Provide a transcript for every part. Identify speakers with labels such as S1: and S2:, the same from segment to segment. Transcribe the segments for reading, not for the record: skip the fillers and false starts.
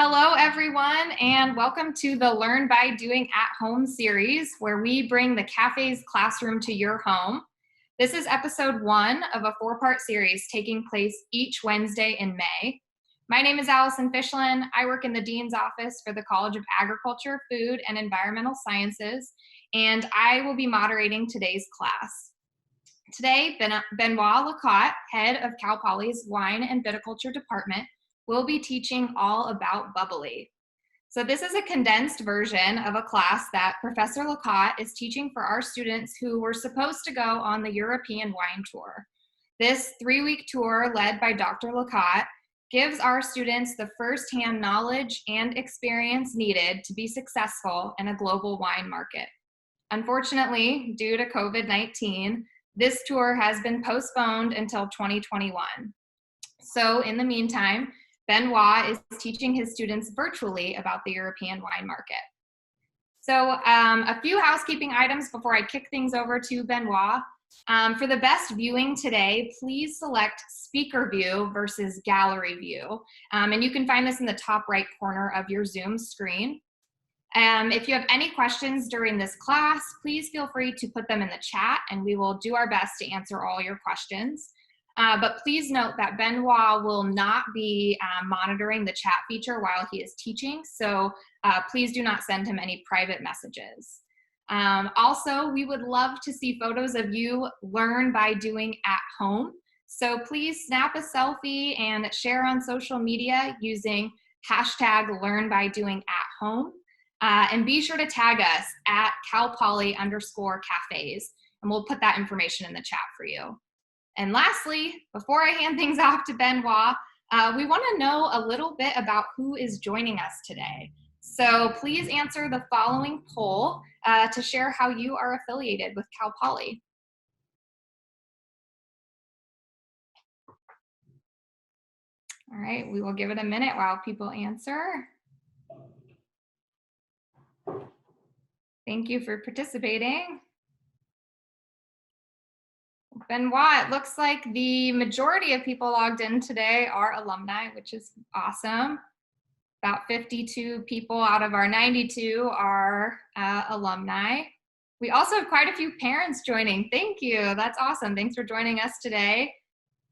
S1: Hello, everyone, and welcome to the Learn by Doing at Home series, where we bring the cafe's classroom to your home. This is episode 1 of a 4-part series taking place each Wednesday in May. My name is Allison Fishlin. I work in the Dean's Office for the College of Agriculture, Food, and Environmental Sciences, and I will be moderating today's class. Today, Benoit Lecotte, head of Cal Poly's Wine and Viticulture Department, will be teaching all about Bubbly. So this is a condensed version of a class that Professor Lecotte is teaching for our students who were supposed to go on the European wine tour. This 3-week tour led by Dr. Lecotte gives our students the firsthand knowledge and experience needed to be successful in a global wine market. Unfortunately, due to COVID-19, this tour has been postponed until 2021. So in the meantime, Benoit is teaching his students virtually about the European wine market. So a few housekeeping items before I kick things over to Benoit. For the best viewing today, please select speaker view versus gallery view. And you can find this in the top right corner of your Zoom screen. If you have any questions during this class, please feel free to put them in the chat and we will do our best to answer all your questions. But please note that Benoit will not be monitoring the chat feature while he is teaching, so please do not send him any private messages. Also, we would love to see photos of you learn by doing at home. So please snap a selfie and share on social media using hashtag #LearnByDoingAtHome. And be sure to tag us at CalPoly_cafes, and we'll put that information in the chat for you. And lastly, before I hand things off to Benoit, we want to know a little bit about who is joining us today. So please answer the following poll to share how you are affiliated with Cal Poly. All right, we will give it a minute while people answer. Thank you for participating. Benoit, it looks like the majority of people logged in today are alumni, which is awesome. About 52 people out of our 92 are alumni. We also have quite a few parents joining. Thank you, that's awesome. Thanks for joining us today.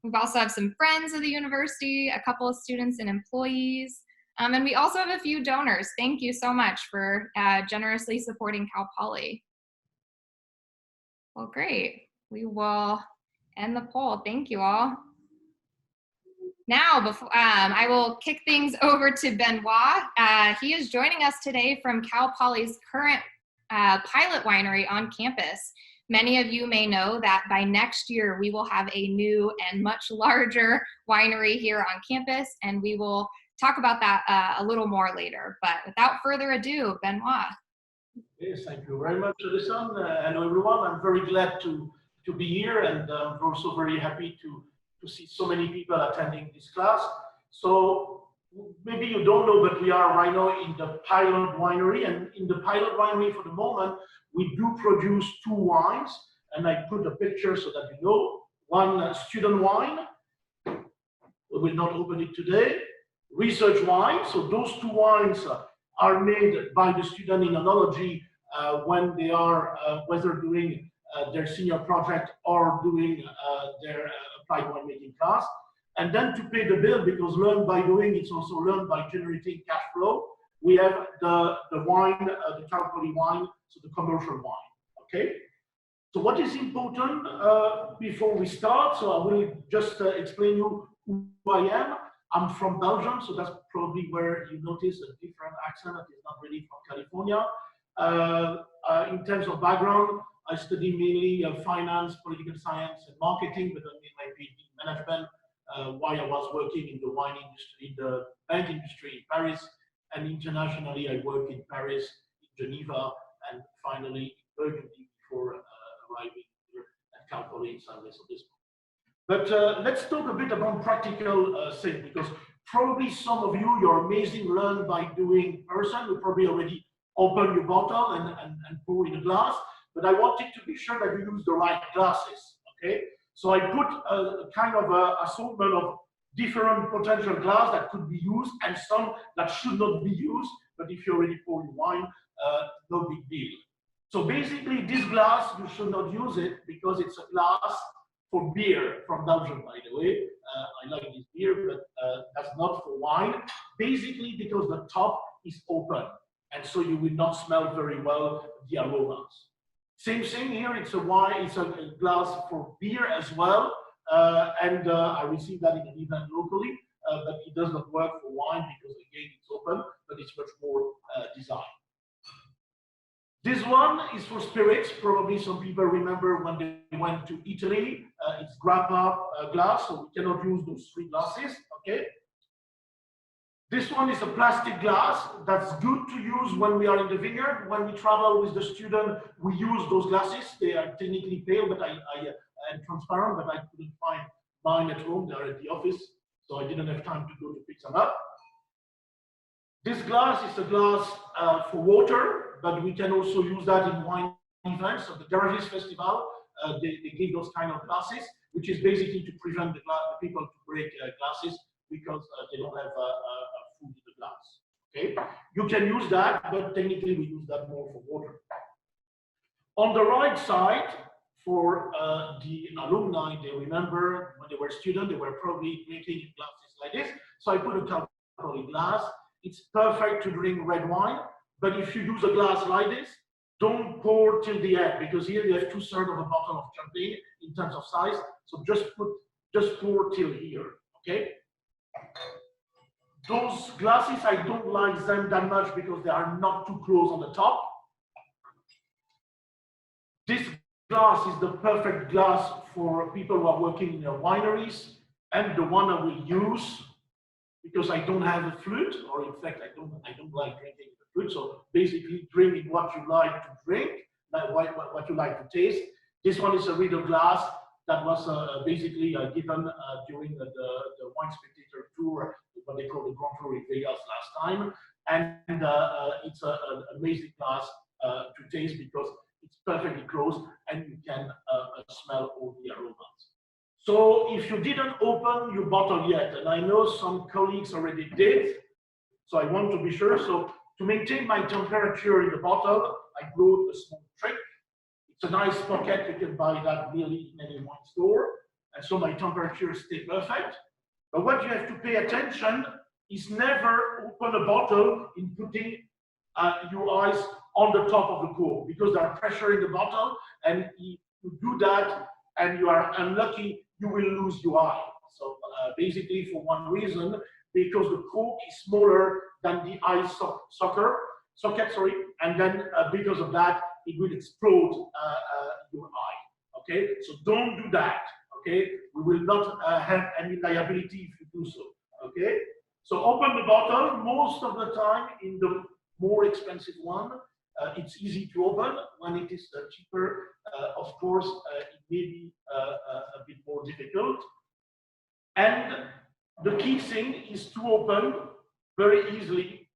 S1: We've also have some friends of the university, a couple of students and employees, and we also have a few donors. Thank you so much for generously supporting Cal Poly. Well, great. We will end the poll. Thank you all. Now, I will kick things over to Benoit. He is joining us today from Cal Poly's current pilot winery on campus. Many of you may know that by next year, we will have a new and much larger winery here on campus, and we will talk about that a little more later. But without further ado, Benoit.
S2: Yes, thank you very much, Alison. Hello, everyone. I'm very glad to be here, and I'm also very happy to see so many people attending this class. So maybe you don't know, but we are right now in the pilot winery, and in the pilot winery for the moment, we do produce 2 wines, and I put a picture so that you know. One student wine, we will not open it today. Research wine, so those 2 wines are made by the student in enology when they are whether doing their senior project or doing their applied winemaking class. And then to pay the bill, because learn by doing, it's also learn by generating cash flow, we have the wine, the Cal Poly wine, so the commercial wine, okay? So what is important before we start, so I will just explain you who I am. I'm from Belgium, so that's probably where you notice a different accent that is not really from California. In terms of background, I study mainly finance, political science, and marketing, but I made my PhD in management while I was working in the wine industry, in the bank industry in Paris, and internationally I work in Paris, in Geneva, and finally in Burgundy before arriving here at Cal Poly in San Luis Obispo. But let's talk a bit about practical things, because probably some of you, you're amazing learn by doing person, you probably already open your bottle and pour in a glass, but I wanted to be sure that you use the right glasses, okay? So I put a kind of assortment of different potential glass that could be used and some that should not be used. But if you already pour your wine, no big deal. So basically, this glass, you should not use it because it's a glass for beer from Belgium, by the way. I like this beer, but that's not for wine. Basically, because the top is open, and so you will not smell very well the aromas. Same thing here, it's a wine, it's a glass for beer as well. I received that in an event locally, but it does not work for wine because again, it's open, but it's much more designed. This one is for spirits. Probably some people remember when they went to Italy. It's grappa glass, so we cannot use those three glasses, okay? This one is a plastic glass that's good to use when we are in the vineyard. When we travel with the student, we use those glasses. They are technically pale, but and transparent, but I couldn't find mine at home. They're at the office, so I didn't have time to go to pick them up. This glass is a glass for water, but we can also use that in wine events. So the Garages Festival, they give those kind of glasses, which is basically to prevent the people to break glasses because they don't have food in the glass. Okay, you can use that, but technically we use that more for water. On the right side, for the alumni, they remember when they were students, they were probably drinking in glasses like this. So I put a calculated glass. It's perfect to drink red wine, but if you use a glass like this, don't pour till the end, because here you have 2/3 of a bottle of champagne in terms of size. So just pour till here, okay? Those glasses, I don't like them that much because they are not too close on the top. This glass is the perfect glass for people who are working in their wineries, and the one I will use because I don't have a flute, or in fact, I don't like drinking the flute. So basically, drinking what you like to drink, like what you like to taste. This one is a riddle glass that was basically given during the wine spectator tour, what they call the Grand Tour in Vegas last time, and it's an amazing glass to taste because it's perfectly closed and you can smell all the aromas. So if you didn't open your bottle yet, and I know some colleagues already did, so I want to be sure. So to maintain my temperature in the bottle, I brought a small trick. It's a nice pocket, you can buy that nearly in any wine store. And so my temperature stays perfect. But what you have to pay attention is never open a bottle in putting your eyes on the top of the cork, because there's pressure in the bottle, and if you do that and you are unlucky, you will lose your eye. So basically for one reason, because the cork is smaller than the eye socket, and then because of that, it will explode your eye, okay? So don't do that, okay? We will not have any liability if you do so, okay? So open the bottle. Most of the time in the more expensive one, it's easy to open. When it is cheaper, of course, it may be a bit more difficult. And the key thing is to open very easily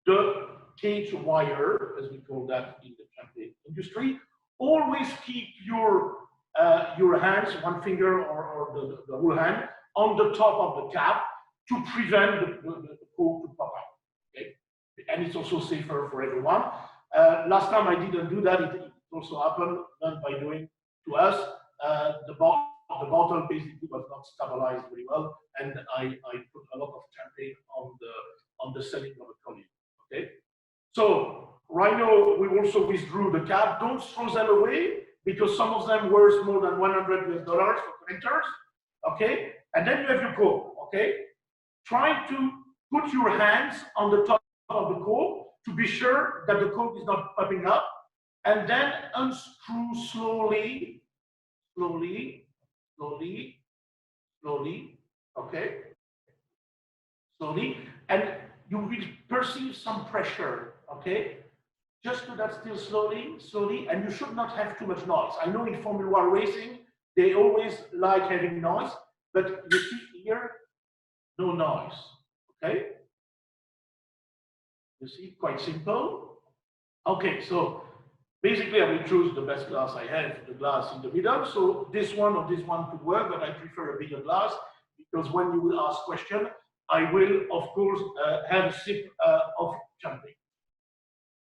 S2: the cage wire, as we call that in the champagne industry. Always keep your hands, one finger or the whole hand, on the top of the cap to prevent the cork to pop out. Okay? And it's also safer for everyone. Last time I didn't do that. It also happened by doing to us. The bottle basically was not stabilized very well, and I put a lot of champagne on the selling of a colleague. Okay, so right now we also withdrew the cap. Don't throw them away because some of them worth more than $100 for collectors. Okay, and then you have your cork. Okay, try to put your hands on the top of the cork to be sure that the cork is not popping up, and then unscrew slowly, okay? Slowly, and you will perceive some pressure, okay? Just do that still slowly, and you should not have too much noise. I know in Formula 1 racing, they always like having noise, but you see here, no noise, okay? You see, quite simple. Okay, so basically I will choose the best glass I have, the glass in the middle. So this one or this one could work, but I prefer a bigger glass because when you will ask question, I will, of course, have a sip of champagne.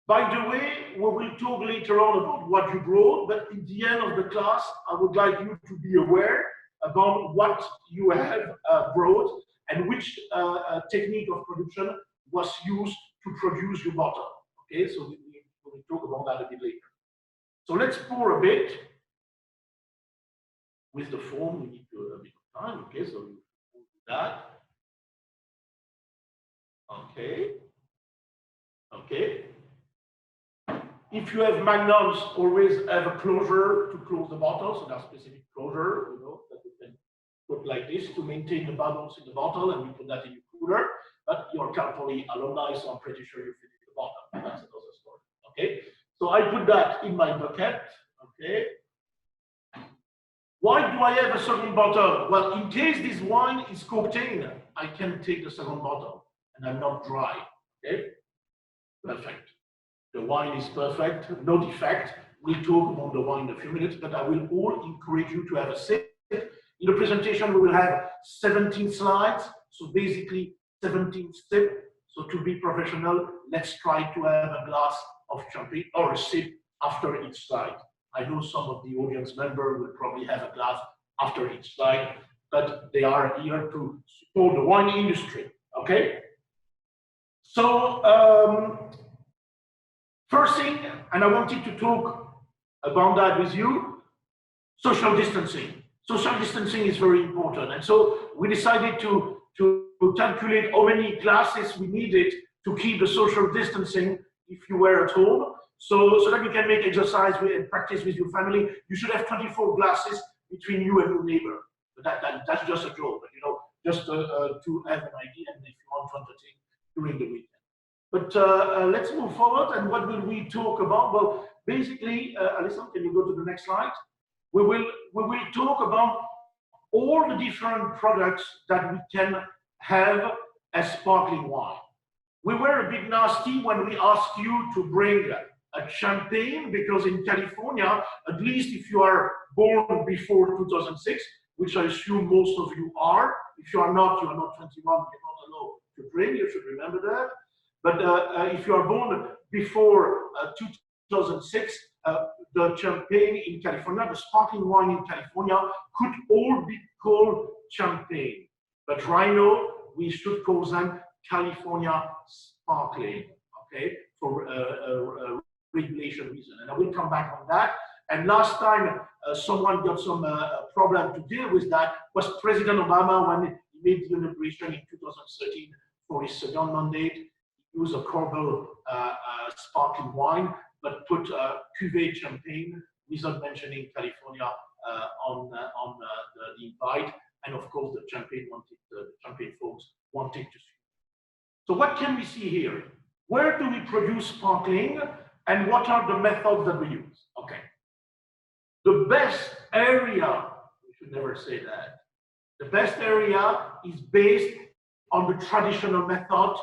S2: By the way, we will talk later on about what you brought, but in the end of the class, I would like you to be aware about what you have brought and which technique of production was used to produce your bottle. Okay, so we will talk about that a bit later. So let's pour a bit. With the foam, we need a bit of time. Okay, so we do that. Okay. Okay. If you have magnums, always have a closure to close the bottle. So there's specific closure, you know, that you can put like this to maintain the bubbles in the bottle, and you put that in your cooler. But you're Cal-Poly alumni, so I'm pretty sure you finish the bottle. That's another story. Okay. So I put that in my bucket. Okay. Why do I have a second bottle? Well, in case this wine is cocktail, I can take the second bottle and I'm not dry. Okay. Perfect. The wine is perfect, no defect. We'll talk about the wine in a few minutes, but I will all encourage you to have a sip. In the presentation, we will have 17 slides, so basically 17 sips. So to be professional, let's try to have a glass of champagne or a sip after each slide. I know some of the audience members will probably have a glass after each slide, but they are here to support the wine industry, okay? So, first thing, and I wanted to talk about that with you, social distancing. Social distancing is very important. And so we decided to calculate how many glasses we needed to keep the social distancing if you were at home. So that you can make exercise and practice with your family. You should have 24 glasses between you and your neighbor. But that's just a joke, but you know, just to have an idea and if you want to entertain during the weekend. But let's move forward. And what will we talk about? Well, basically, Alison, can you go to the next slide? We will talk about all the different products that we can have as sparkling wine. We were a bit nasty when we asked you to bring a champagne, because in California, at least if you are born before 2006, which I assume most of you are, if you are not 21, you're not allowed to drink, you should remember that. But if you are born before 2006, the champagne in California, the sparkling wine in California, could all be called champagne. But right now, we should call them California sparkling, okay, for regulation reason. And I will come back on that. And last time someone got some problem to deal with that was President Obama when he made the inauguration in 2013 for his second mandate. He used a Corbel sparkling wine, but put cuvée champagne without mentioning California on the invite. And of course, the champagne folks wanted to see. So what can we see here? Where do we produce sparkling and what are the methods that we use? Okay. The best area, we should never say that, the best area is based on the traditional method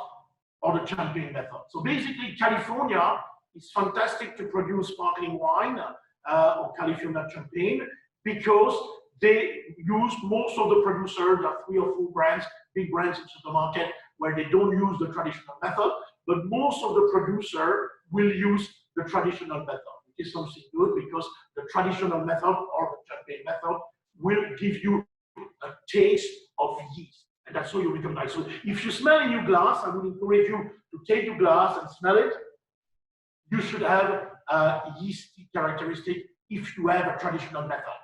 S2: or the champagne method. So basically, California is fantastic to produce sparkling wine or California champagne because they use most of the producers, there are 3 or 4 brands, big brands in the market where they don't use the traditional method, but most of the producer will use the traditional method, which is something good because the traditional method or the champagne method will give you a taste of yeast. And that's how you recognize. So if you smell in your glass, I would encourage you to take your glass and smell it. You should have a yeasty characteristic if you have a traditional method.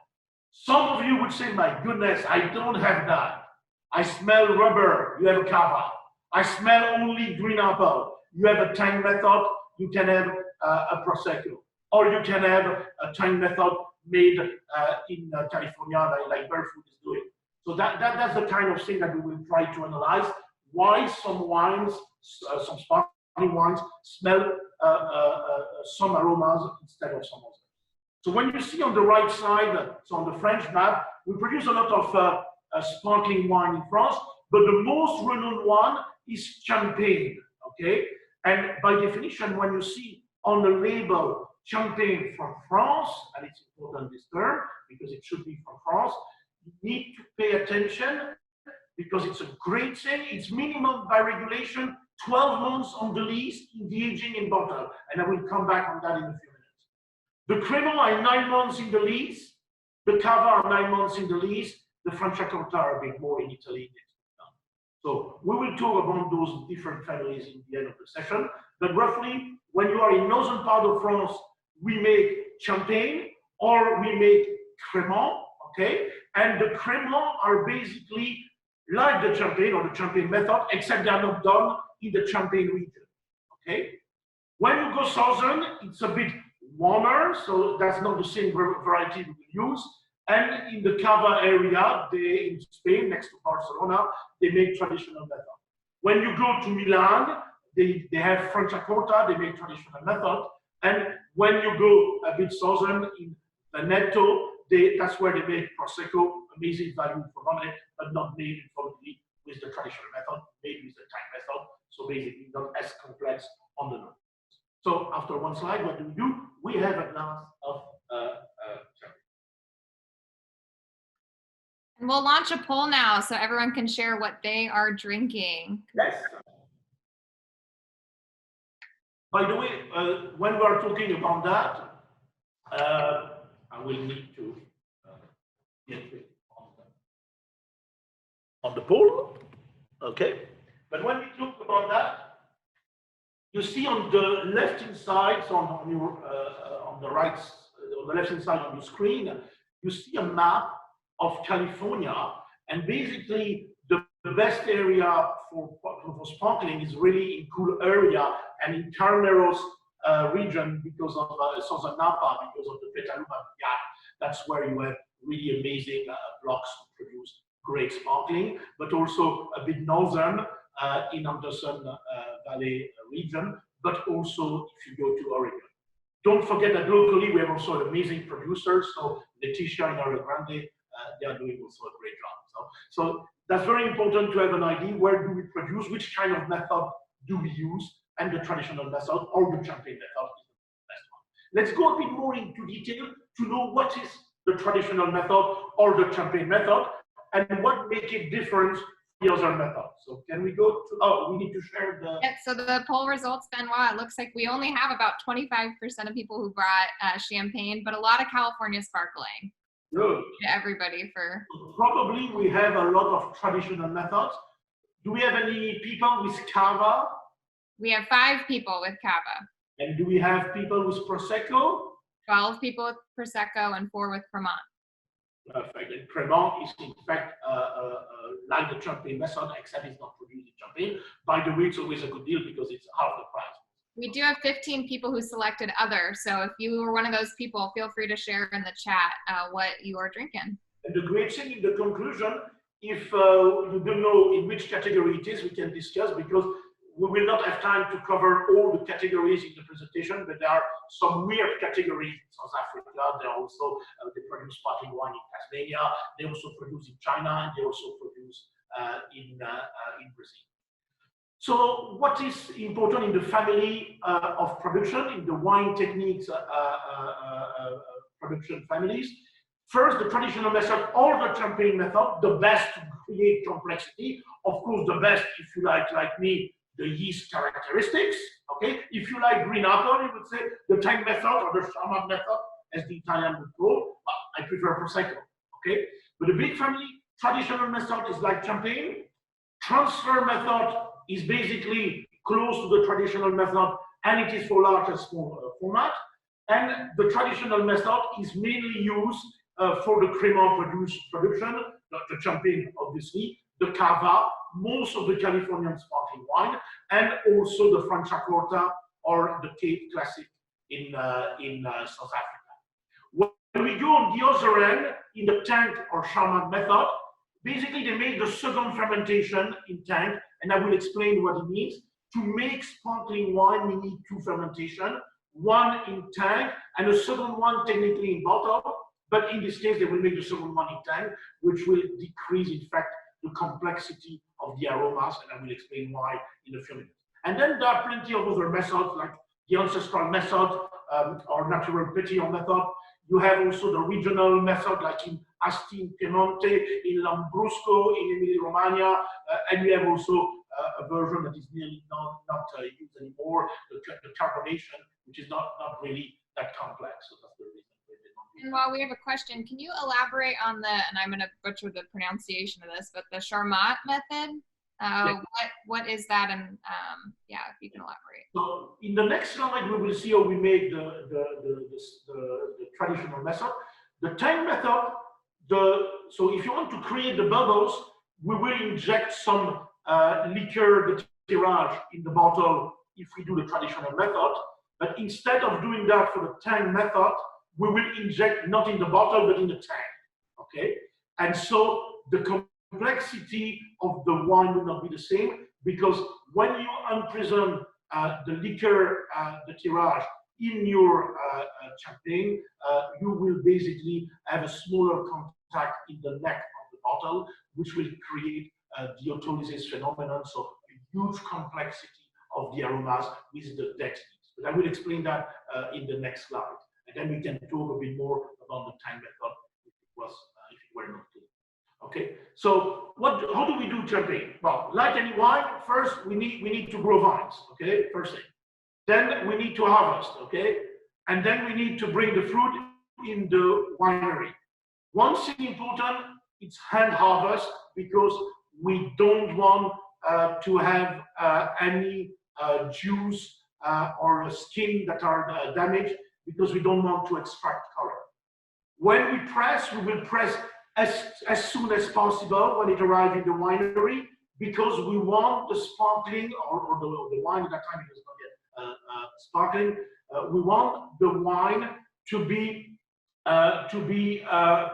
S2: Some of you would say, my goodness, I don't have that. I smell rubber, you have a cava. I smell only green apple, you have a tang method, you can have a Prosecco. Or you can have a tang method made in California like Barefoot is doing. So that's the kind of thing that we will try to analyze. Why some wines, some sparkling wines smell some aromas instead of some others. So when you see on the right side, so on the French map, we produce a lot of sparkling wine in France, but the most renowned one is champagne, okay? And by definition, when you see on the label champagne from France, and it's important this term because it should be from France, you need to pay attention because it's a great thing. It's minimum by regulation, 12 months on the lease in the aging in bottle. And I will come back on that in a few minutes. The Cremant are 9 months in the lease. The Cava are 9 months in the lease. The Franciacorta are a bit more in Italy. So we will talk about those different families in the end of the session. But roughly, when you are in northern part of France, we make Champagne or we make Cremant, okay? And the Cremant are basically like the Champagne or the Champagne method, except they are not done in the Champagne region, okay? When you go southern, it's a bit warmer, so that's not the same variety we will use. And in the Cava area, in Spain, next to Barcelona, they make traditional method. When you go to Milan, they have Franciacorta, they make traditional method. And when you go a bit southern in Veneto, that's where they make Prosecco, amazing value for money, but not made probably with the traditional method, made with the tank method. So basically not as complex on the nose. So after one slide, what do? We have a glass of champagne.
S1: And we'll launch a poll now so everyone can share what they are drinking.
S2: Yes. By the way, when we are talking about that, I will need to get it on the poll. Okay. But when we talk about that, you see on the left-hand side, so on the right, on the left-hand side on the screen, you see a map of California, and basically the best area for sparkling is really in cool area and in Carneros region because of southern Napa, because of the Petaluma. That's where you have really amazing blocks to produce great sparkling, but also a bit northern in Anderson Valley region, but also if you go to Oregon. Don't forget that locally we have also amazing producers. So Leticia in Rio Grande, they are doing also a great job. So that's very important to have an idea where do we produce, which kind of method do we use, and the traditional method or the champagne method is the best one. Let's go a bit more into detail to know what is the traditional method or the champagne method and what makes it different from the other methods. So can we go to, we need to share the...
S1: Yeah, so the poll results, Benoit, it looks like we only have about 25% of people who brought champagne, but a lot of California sparkling.
S2: Good.
S1: To everybody for...
S2: Probably we have a lot of traditional methods. Do we have any people with Cava?
S1: We have 5 people with Cava.
S2: And do we have people with Prosecco?
S1: 12 people with Prosecco and 4 with Cremant.
S2: Perfect. And Cremant is in fact like the champagne method, except it's not produced in champagne. By the way, it's always a good deal because it's half the price.
S1: We do have 15 people who selected other. So if you were one of those people, feel free to share in the chat what you are drinking.
S2: And the great thing in the conclusion, if you don't know in which category it is, we can discuss because we will not have time to cover all the categories in the presentation, but there are some weird categories in South Africa. They also they produce sparkling wine in Tasmania. They also produce in China, and they also produce in Brazil. So what is important in the family of production, in the wine techniques production families? First, the traditional method or the champagne method, the best to create complexity. Of course, the best, if you like me, the yeast characteristics, okay? If you like green apple, you would say the tank method or the Charmat method, as the Italian would call. I prefer Prosecco, okay? But the big family, traditional method is like champagne. Transfer method is basically close to the traditional method, and it is for large and small format. And the traditional method is mainly used for the Cremant production, the champagne, obviously, the Cava, most of the Californian sparkling wine, and also the Franciacorta or the Cape Classic in South Africa. When we go on the other end, in the tank or Charmat method, basically they make the second fermentation in tank, and I will explain what it means. To make sparkling wine, we need 2 fermentation, one in tank and a second one technically in bottle, but in this case they will make the second one in tank, which will decrease in fact the complexity of the aromas, and I will explain why in a few minutes. And then there are plenty of other methods like the ancestral method or natural pétillant method. You have also the regional method like in Asti in Piemonte, in Lambrusco, in Emilia-Romagna, and we have also a version that is nearly not used anymore, the carbonation, which is not really that complex. So that's the reason.
S1: And while we have a question, can you elaborate on the, and I'm going to butcher the pronunciation of this, but the Charmat method?
S2: Yeah.
S1: What is that? And yeah, if you can elaborate.
S2: So in the next slide, we will see how we make the traditional method. The tank method, so if you want to create the bubbles, we will inject some liqueur de tirage in the bottle if we do the traditional method. But instead of doing that for the tank method, we will inject not in the bottle, but in the tank, okay? And so the complexity of the wine will not be the same, because when you unprison the liqueur, the tirage, in your champagne, you will basically have a smaller contact in the neck of the bottle, which will create the autolysis phenomenon, so a huge complexity of the aromas with the deck heat. But I will explain that in the next slide. And then we can talk a bit more about the time method if it were not clear. Okay, so how do we do champagne? Well, like any wine, first we need to grow vines, okay, first thing. Then we need to harvest, okay, and then we need to bring the fruit in the winery. One thing important, it's hand harvest, because we don't want to have any juice or skin that are damaged, because we don't want to extract color. When we press, we will press as soon as possible when it arrives in the winery, because we want the sparkling, or the wine at that time, it does not get sparkling. We want the wine to be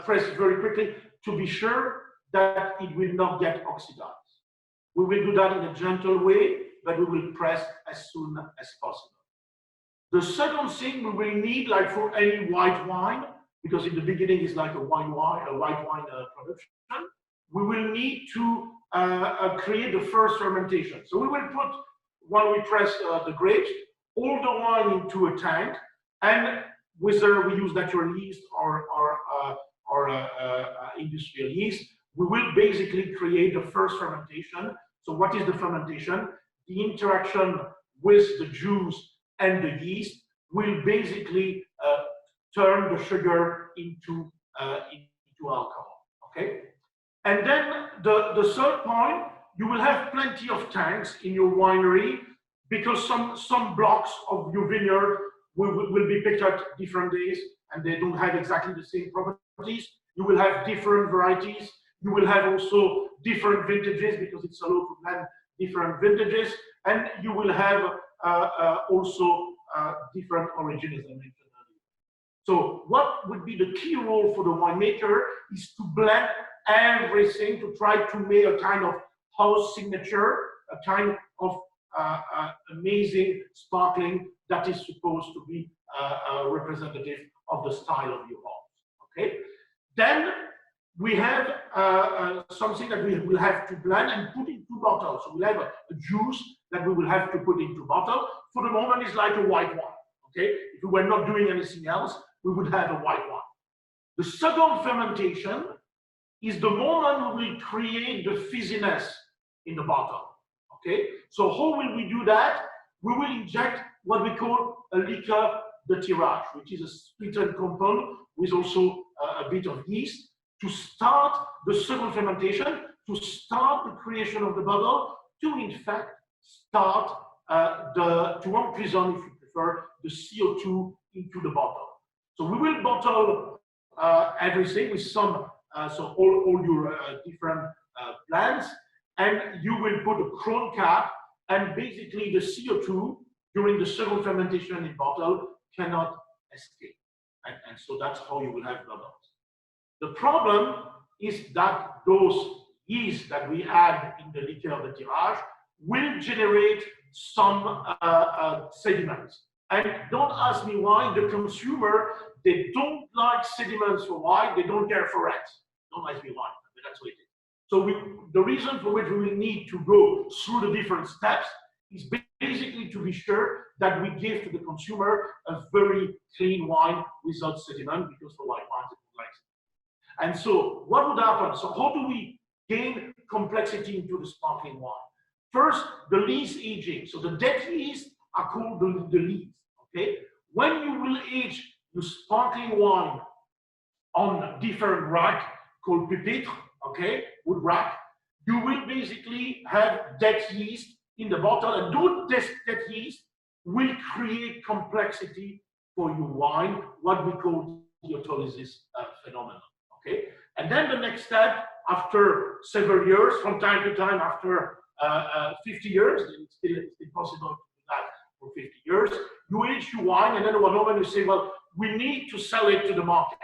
S2: pressed very quickly to be sure that it will not get oxidized. We will do that in a gentle way, but we will press as soon as possible. The second thing we will need, like for any white wine, because in the beginning it's like a white wine production, we will need to create the first fermentation. So we will put, when we press the grapes, all the wine into a tank, and whether we use natural yeast or industrial yeast, we will basically create the first fermentation. So what is the fermentation? The interaction with the juice and the yeast will basically turn the sugar into alcohol, okay? And then the third point, you will have plenty of tanks in your winery, because some blocks of your vineyard will be picked at different days, and they don't have exactly the same properties. You will have different varieties. You will have also different vintages, because it's allowed to blend different vintages, and you will have also different origins, as I mentioned earlier. So what would be the key role for the winemaker is to blend everything, to try to make a kind of house signature, a kind of amazing sparkling that is supposed to be representative of the style of your house. Okay, then we have something that we will have to blend and put into bottles. So we'll have a juice that we will have to put into bottle. For the moment, it's like a white wine. Okay, if we were not doing anything else, we would have a white wine. The second fermentation is the moment we will create the fizziness in the bottle. Okay, so how will we do that? We will inject what we call a liqueur de tirage, which is a sweetened compound with also a bit of yeast, to start the second fermentation, to start the creation of the bubble, to in fact start to imprison, if you prefer, the CO2 into the bottle. So we will bottle everything with some, so all your different blends, and you will put a crown cap, and basically the CO2 during the second fermentation in bottle cannot escape. And so that's how you will have bubbles. The problem is that those yeast that we add in the liqueur de tirage will generate some sediments. And don't ask me why. The consumer, they don't like sediments for wine, they don't care for rats. Don't ask me why, but that's what it is. So the reason for which we will need to go through the different steps is basically to be sure that we give to the consumer a very clean wine without sediment, because for white wines, it don't like sediment. And so what would happen? So how do we gain complexity into the sparkling wine? First, the lees aging. So the dead yeast are called the lees, okay? When you will age the sparkling wine on different rack called pupitre, okay, wood rack, you will basically have dead yeast in the bottle, and those dead yeast will create complexity for your wine, what we call the autolysis phenomenon, okay? And then the next step, after several years, from time to time, after 50 years, it's still possible to do that for 50 years, you age your wine, and then one moment you say, well, we need to sell it to the market.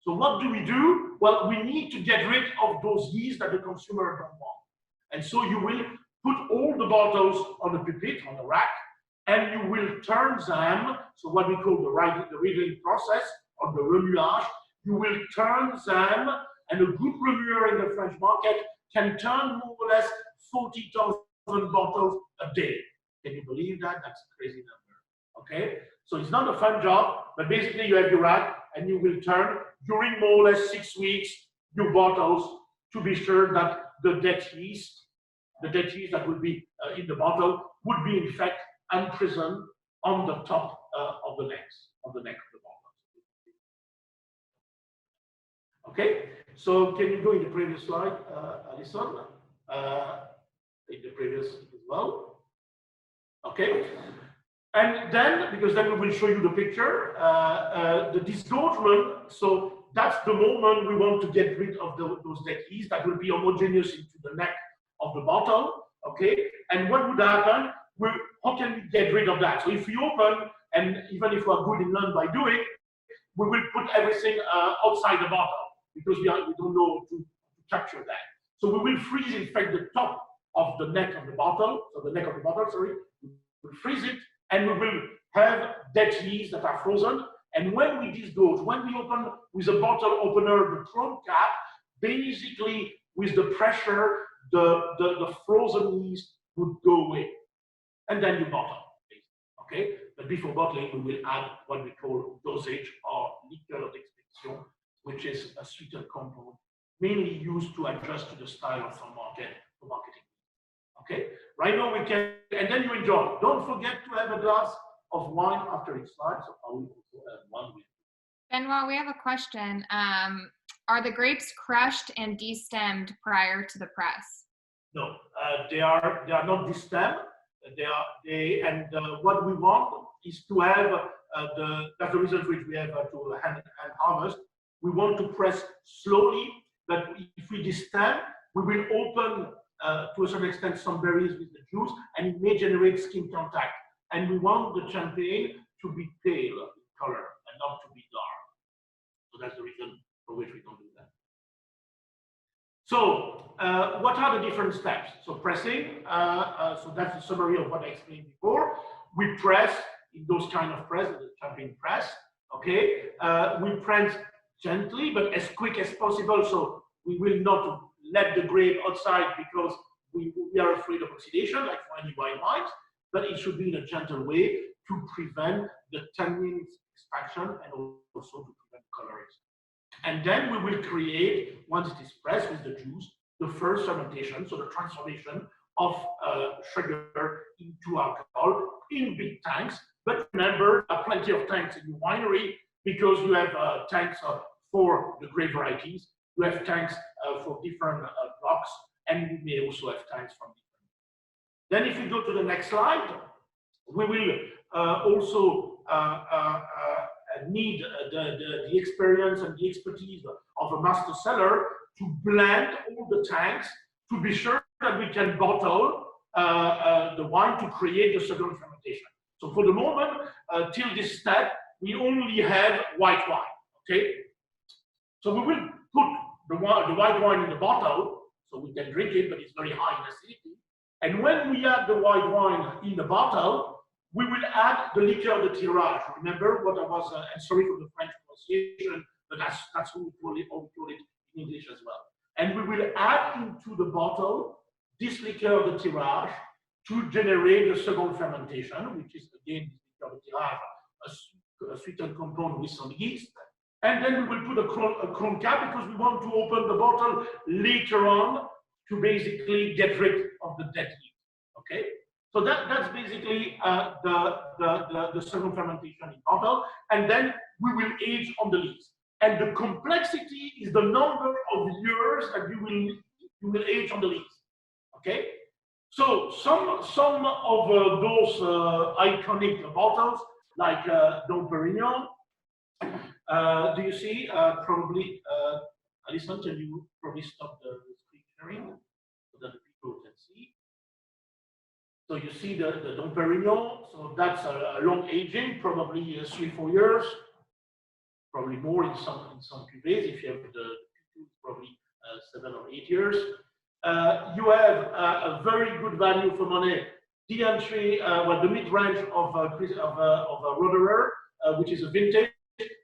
S2: So what do? Well, we need to get rid of those yeast that the consumer don't want. And so you will put all the bottles on the pupitre, on the rack, and you will turn them, so what we call the riddling process, or the remuage, you will turn them, and a good remuer in the French market can turn more or less 40,000 bottles a day. Can you believe that? That's a crazy number, okay? So it's not a fun job, but basically you have your rack, and you will turn, during more or less 6 weeks, your bottles to be sure that the dead yeast that will be in the bottle would be in fact imprisoned on the top of the neck of the bottle. Okay, so can you go in the previous slide, Alison? In the previous as well. Okay, and then, because then we will show you the picture, the disgorgement. So that's the moment we want to get rid of those dead yeast that will be homogeneous into the neck of the bottle, okay? And what would happen? How can we get rid of that? So if we open, and even if we are good in learn by doing, we will put everything outside the bottle because we don't know to capture that. So we will freeze, in fact, the top of the neck of the bottle, so the neck of the bottle, sorry, we will freeze it, and we will have dead yeast that are frozen. And when we disgorge, when we open with a bottle opener, the chrome cap, basically with the pressure, the frozen yeast would go away, and then you bottle, okay? But before bottling, we will add what we call dosage or liqueur d'expectation, which is a sweeter compound, mainly used to adjust to the style of some marketing. Okay, right now we can, and then you enjoy. Don't forget to have a glass of wine after each slide. So I will also have one with.
S1: Benoit, we have a question. Are the grapes crushed and destemmed prior to the press?
S2: No, they are not destemmed. What we want is to have that's the reason for which we have to hand harvest. We want to press slowly, but if we destem, we will open to a certain extent some berries with the juice, and it may generate skin contact. And we want the champagne to be pale in color and not to be dark. So that's the reason for which we don't do that. So what are the different steps? So pressing, so that's the summary of what I explained before. We press in those kind of press, the champagne press, okay? We press gently, but as quick as possible, so we will not let the grape outside because we are afraid of oxidation, like for any white wines, but it should be in a gentle way to prevent the tannin extraction and also to prevent coloration. And then we will create, once it is pressed with the juice, the first fermentation, so the transformation of sugar into alcohol in big tanks. But remember, there are plenty of tanks in your winery because you have tanks for the grape varieties, you have tanks for different blocks, and you may also have tanks from different. Then if we go to the next slide, we will also need the experience and the expertise of a master seller to blend all the tanks to be sure that we can bottle the wine to create the second fermentation. So for the moment, till this step, we only have white wine, okay? So we will put the white wine in the bottle, so we can drink it, but it's very high in acidity. And when we add the white wine in the bottle, we will add the liqueur de tirage. Remember what I was, and sorry for the French pronunciation, but that's how we call it in English as well. And we will add into the bottle this liqueur de tirage to generate the second fermentation, which is again liqueur de tirage, a sweetened compound with some yeast. And then we will put a chrome cap because we want to open the bottle later on to basically get rid of the dead heat. Okay, so that's basically the second fermentation in bottle, and then we will age on the lees. And the complexity is the number of years that you will age on the lees. Okay, so some of those iconic bottles like Dom Perignon. Do you see? Probably, Alison, can you probably stop the screen sharing so that the people can see? So you see the Dom Perignon. So that's a long aging, probably 3-4 years, probably more in some cuvées. If you have the P2, probably 7 or 8 years. You have a very good value for money. The entry, well, the mid-range of Roderer, which is a vintage.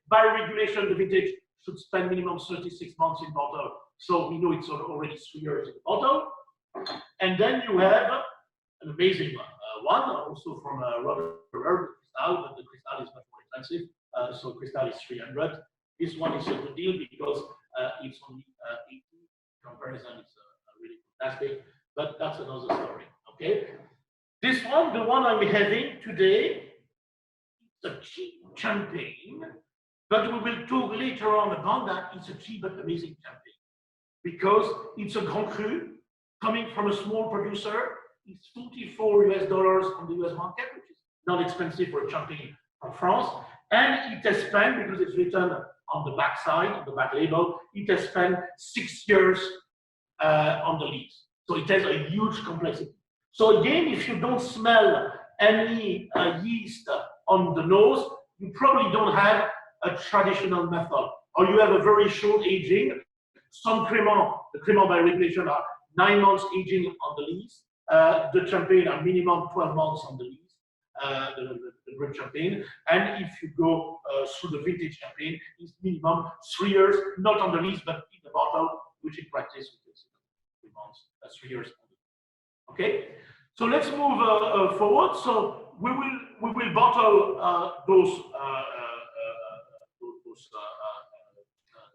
S2: By regulation, the vintage should spend minimum 36 months in bottle. So we know it's already 3 years in the bottle. And then you have an amazing one, also from Roderer, Cristal, but the Cristal is much more expensive. So Cristal is 300. This one is a good deal because it's only 80. Comparison is really fantastic, but that's another story. Okay. This one, the one I'm having today, it's a cheap champagne. But we will talk later on about that. It's a cheap but amazing champagne because it's a Grand Cru coming from a small producer. It's $44 on the US market, which is not expensive for a champagne from France. And it has spent, because it's written on the back side, on the back label, it has spent 6 years on the lees. So it has a huge complexity. So again, if you don't smell any yeast on the nose, you probably don't have a traditional method, or you have a very short aging. Some Crémant, the Crémant by regulation are 9 months aging on the lees. The champagne are minimum 12 months on the lees, the grape champagne. And if you go through the vintage champagne, it's minimum 3 years, not on the lees, but in the bottle, which in practice is 3 months, 3 years. Okay, so let's move forward. So we will bottle those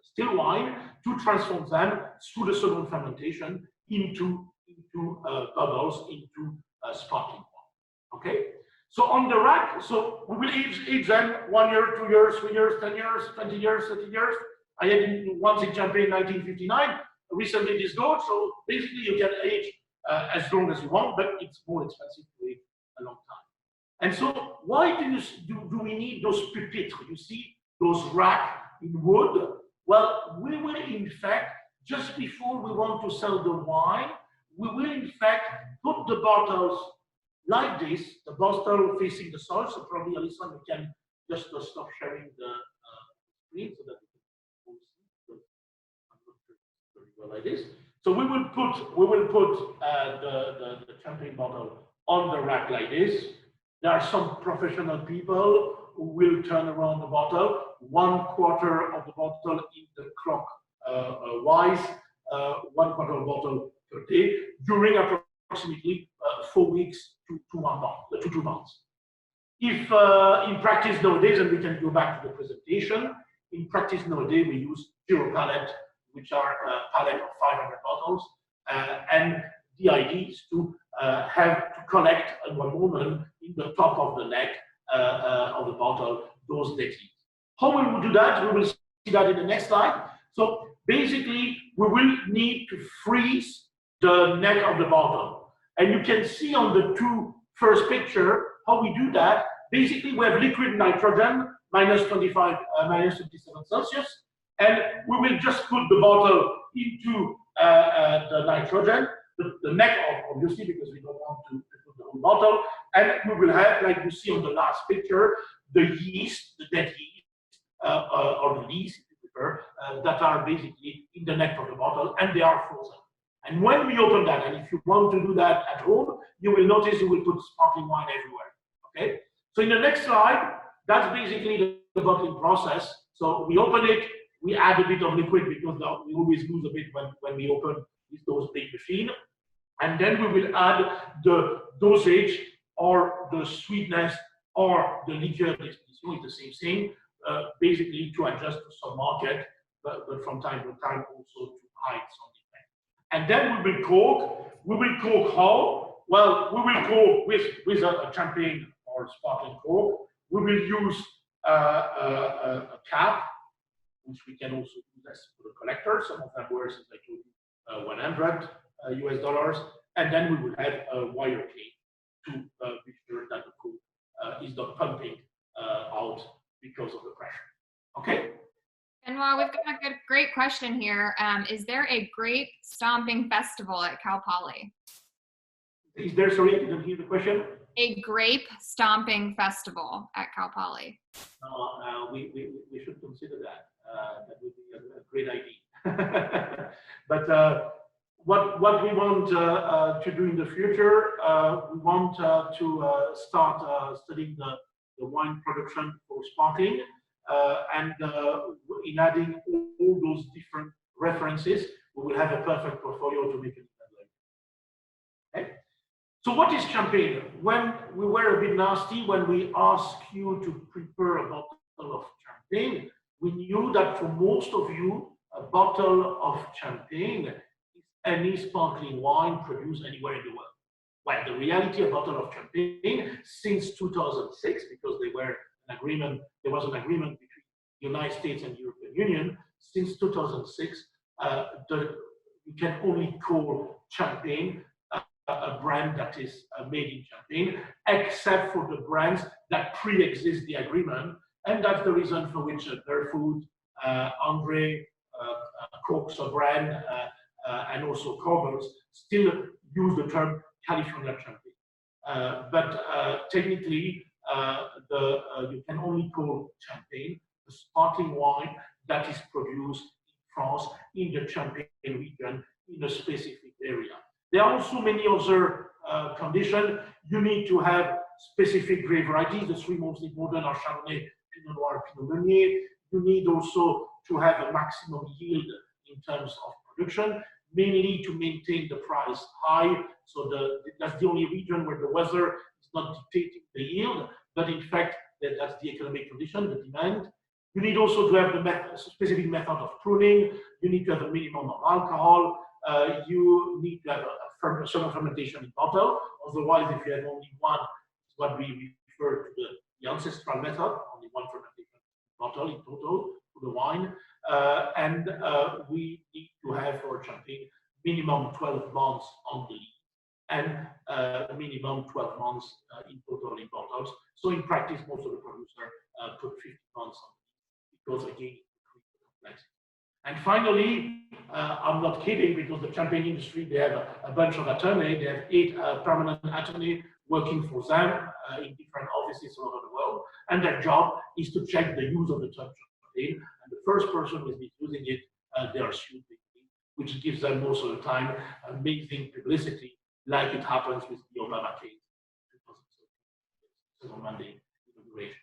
S2: still wine to transform them through the second fermentation into bubbles, into sparkling wine. Okay, so on the rack, so we will age them 1 year, 2 years, 3 years, 10 years, 20 years, 30 years. I had once in Champagne 1959. Recently this gold, so basically you can age as long as you want, but it's more expensive to age a long time. And so why do we need those pupitres? You see those racks in wood? Well, we will in fact, just before we want to sell the wine, we will in fact put the bottles like this, the bottle facing the soil. So probably, Alison, you can just stop sharing the screen so that we can see. I'm not sure it's very well like this. So we will put the champagne bottle on the rack like this. There are some professional people who will turn around the bottle, 1/4 of the bottle in the clock wise, 1/4 of the bottle per day during approximately 4 weeks to 1 month, to 2 months. If in practice nowadays, and we can go back to the presentation, in practice nowadays we use 0 pallet, which are a pallet of 500 bottles, and the idea is to have to collect at one moment in the top of the neck of the bottle those dead heat. How we will do that? We will see that in the next slide. So basically, we will need to freeze the neck of the bottle, and you can see on the 2 first picture how we do that. Basically, we have liquid nitrogen, -25, -27 Celsius, and we will just put the bottle into the nitrogen, the neck obviously, because we don't want to put the whole bottle, and we will have, like you see on the last picture, the yeast, the dead yeast, or the lees, if you prefer, that are basically in the neck of the bottle, and they are frozen. And when we open that, and if you want to do that at home, you will notice you will put sparkling wine everywhere. Okay? So in the next slide, that's basically the bottling process. So we open it, we add a bit of liquid because we always lose a bit when we open those big machines. And then we will add the dosage or the sweetness or the liqueur d'expression, it's the same thing, basically to adjust to some market, but from time to time also to hide some effect. And then we will cork. We will cork how? Well, we will cork with a champagne or sparkling cork. We will use a cap, which we can also use as for the collector. Some of them were, as I told you, $100 US, and then we will have a wire cage to be sure that the cork is not pumping out because of the pressure. Okay.
S1: And while we've got a great question here, is there a grape stomping festival at Cal Poly?
S2: Is there, sorry, I didn't hear the question?
S1: A grape stomping festival at Cal Poly.
S2: We should consider that. That would be a great idea. But what we want to do in the future, we want to start studying the wine production for sparkling, and in adding all those different references, we will have a perfect portfolio to make it later. Okay? So what is champagne? When we were a bit nasty, when we asked you to prepare a bottle of champagne, we knew that for most of you, a bottle of champagne is any sparkling wine produced anywhere in the world. Well, the reality, a bottle of champagne since 2006, because there was an agreement between the United States and the European Union. Since 2006, you can only call champagne a brand that is made in Champagne, except for the brands that pre-exist the agreement, and that's the reason for which Barefoot, Andre, Coke's brand, and also Cobbles still use the term California Champagne. But technically, you can only call Champagne the sparkling wine that is produced in France, in the Champagne region, in a specific area. There are also many other conditions. You need to have specific grape varieties. The three most important are Chardonnay, Pinot Noir, Pinot Meunier. You need also to have a maximum yield in terms of production, mainly to maintain the price high. So that's the only region where the weather is not dictating the yield, but in fact, that's the economic condition, the demand. You need also to have the specific method of pruning. You need to have a minimum of alcohol. You need to have a certain fermentation in bottle. Otherwise, if you have only one, it's what we refer to the ancestral method, only one fermentation bottle in total for the wine. And we need to have for champagne minimum 12 months on the lees, and minimum 12 months in total in bottles. So in practice, most of the producers put 50 months on the lees, because again, it increases the complexity. And finally, I'm not kidding, because the champagne industry, they have a bunch of attorneys. They have 8 permanent attorneys working for them in different offices all over the world. And their job is to check the use of the term champagne. And the first person who is misusing it, they are sued, which gives them most of the time amazing publicity, like it happens with the Obama case. On Monday inauguration.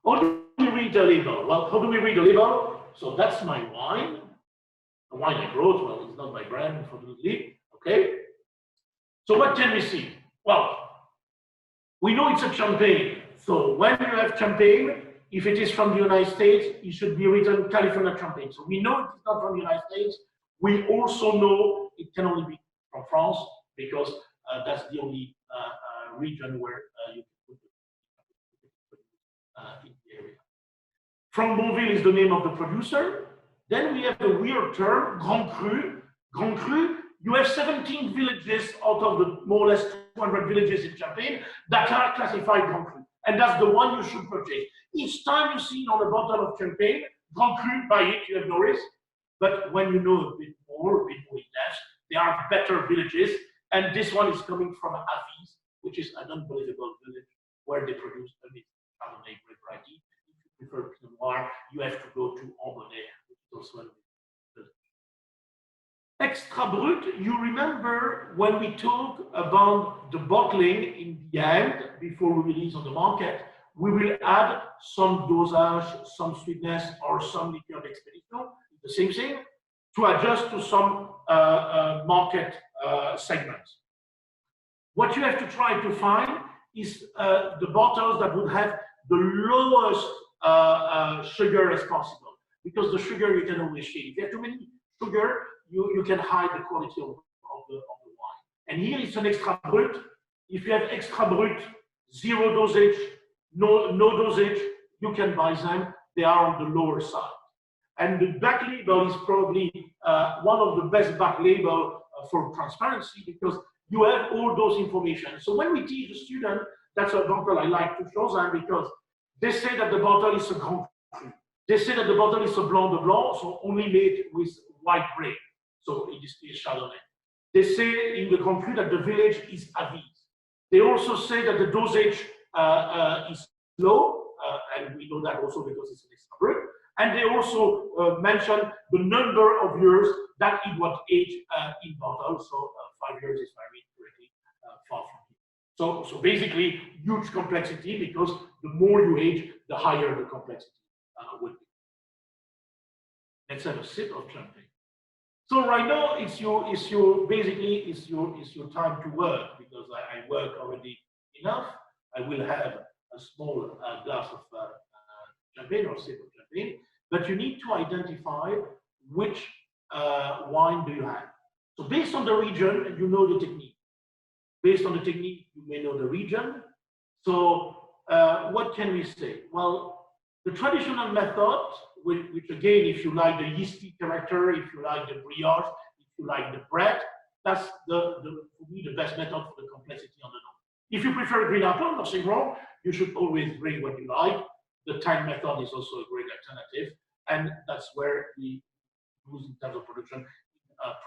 S2: How do we read the label? Well, how do we read the label? So that's my wine. The wine I brought, well, it's not my brand, unfortunately. Okay. So what can we see? Well, we know it's a champagne. So when you have champagne, if it is from the United States, it should be written California champagne. So we know it's not from the United States. We also know it can only be from France, because that's the only region where you can put it in the area. From Bonville is the name of the producer. Then we have the weird term, Grand Cru. Grand Cru, you have 17 villages out of the more or less 200 villages in Champagne that are classified Grand Cru. And that's the one you should purchase. Each time you see it on a bottle of champagne, Grand Cru, buy it, you have no risk. But when you know a bit more in depth, there are better villages. And this one is coming from Avis, which is an unbelievable village where they produce amazing Chardonnay grape variety. If you prefer Pinot Noir, you have to go to Ambonnet, which is also an village. Extra Brut, you remember when we talk about the bottling in the end, before we release on the market, we will add some dosage, some sweetness, or some liqueur d'expédition, the same thing, to adjust to some market segments. What you have to try to find is the bottles that would have the lowest sugar as possible, because the sugar you can always shade. If you have too many sugar, you can hide the quality of the wine. And here it's an extra brut. If you have extra brut, zero dosage, no dosage, you can buy them. They are on the lower side. And the back label is probably one of the best back label for transparency, because you have all those information. So when we teach the student, that's a bottle I like to show them, because they say that the bottle is a Grand Cru. They say that the bottle is a Blanc de Blanc, so only made with white grape. So it is Chardonnay. They say in the Grand Cru that the village is Avis. They also say that the dosage is low, and we know that also because it's an extra brut. And they also mention the number of years that it was aged in bottle. So 5 years, if I read correctly, far from here. So basically, huge complexity, because the more you age, the higher the complexity would be. Let's have a sip of champagne. So right now, it's your time to work, because I work already enough. I will have a small glass of champagne or sip of champagne, but you need to identify which wine do you have. So based on the region, you know the technique. Based on the technique, you may know the region. So what can we say? Well, the traditional method, which again, if you like the yeasty character, if you like the brioche, if you like the bread, that's for me the best method for the complexity on the nose. If you prefer green apple, nothing wrong. You should always bring what you like. The time method is also a great alternative, and that's where we use in terms of production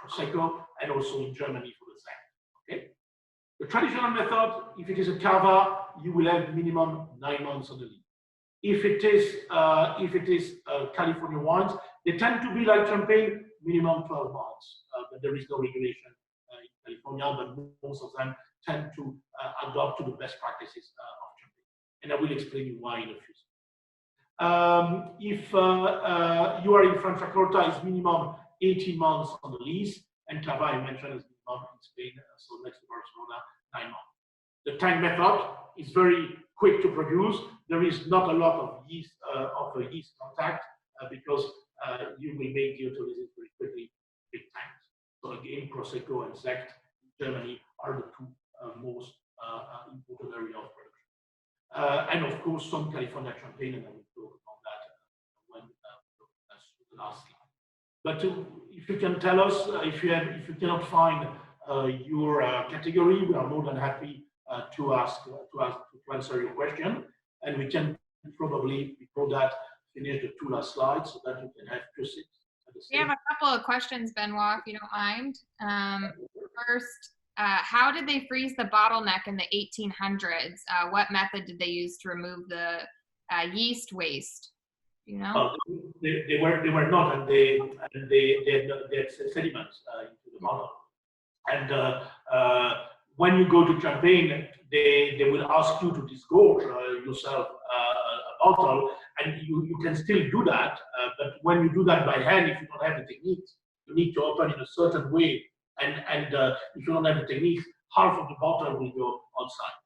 S2: Prosecco, and also in Germany for the same. Okay. The traditional method, if it is a cava, you will have minimum 9 months on the leaf. If it is California wines, they tend to be like champagne, minimum 12 months. But there is no regulation in California, but most of them tend to adopt to the best practices of champagne. And I will explain you why in a few seconds. If you are in Franciacorta, it's minimum 18 months on the lease, and Cava I mentioned is minimum in Spain, so next to Barcelona, 9 months. The tank method is very quick to produce. There is not a lot of yeast contact because you will make the autolysis very quickly, big tanks. So again, Prosecco and Sekt in Germany are the two most important area of production. And of course, some California champagne, and I will talk about that when that's the last slide. But if you can tell us, if you cannot find your category, we are more than happy to answer your question, and we can probably before that finish the 2 last slides so that you can have proceed.
S1: We have a couple of questions, Benoit, if you don't mind. First, how did they freeze the bottleneck in the 1800s? What method did they use to remove the yeast waste? You know?
S2: They were not, and they had sediments into the bottle. And when you go to Champagne, they will ask you to disgorge yourself a bottle, and you can still do that. But when you do that by hand, if you don't have the techniques, you need to open in a certain way. And if you don't have the techniques, half of the bottle will go outside.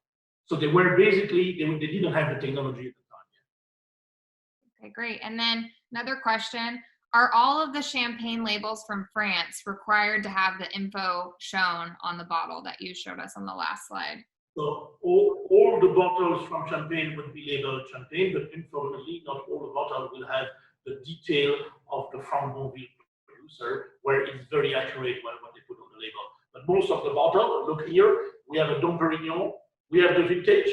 S2: So they were basically, they didn't have the technology at the time yet.
S1: Okay, great. And then another question, are all of the champagne labels from France required to have the info shown on the bottle that you showed us on the last slide?
S2: So all the bottles from Champagne would be labeled Champagne, but unfortunately, not all the bottles will have the detail of the Franc-Bonville producer, where it's very accurate what they put on the label. But most of the bottle, look here, we have a Dom Perignon, we have the vintage,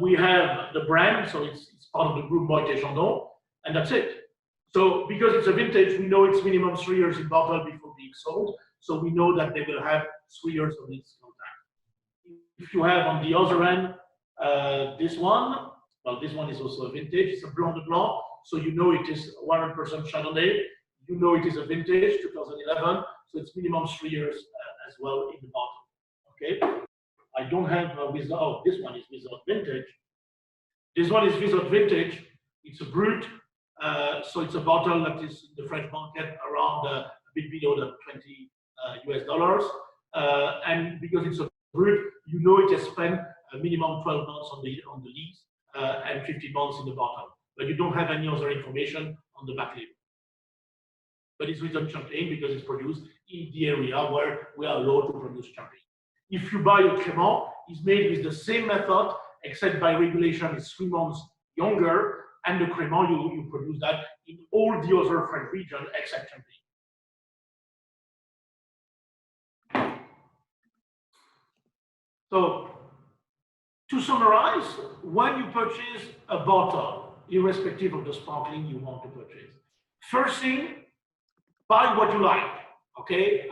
S2: we have the brand, so it's part of the group Boite Chandon, and that's it. So because it's a vintage, we know it's minimum 3 years in bottle before being sold, so we know that they will have 3 years of this contact. If you have on the other end this one, well, this one is also a vintage, it's a Blanc de Blanc, so you know it is 100% Chardonnay, you know it is a vintage, 2011, so it's minimum 3 years as well in the bottle, okay? I don't have without, this one is without vintage. This one is without vintage, it's a brut, so it's a bottle that is in the French market around a bit below the $20 US, and because it's a brut, you know it has spent a minimum 12 months on the lease and 15 months in the bottle. but you don't have any other information on the back label. But it's written champagne because it's produced in the area where we are allowed to produce champagne. If you buy a Crémant, it's made with the same method, except by regulation it's 3 months younger, and the Crémant, you produce that in all the other French regions except Champagne. So, to summarize, when you purchase a bottle, irrespective of the sparkling you want to purchase, first thing, buy what you like. Okay,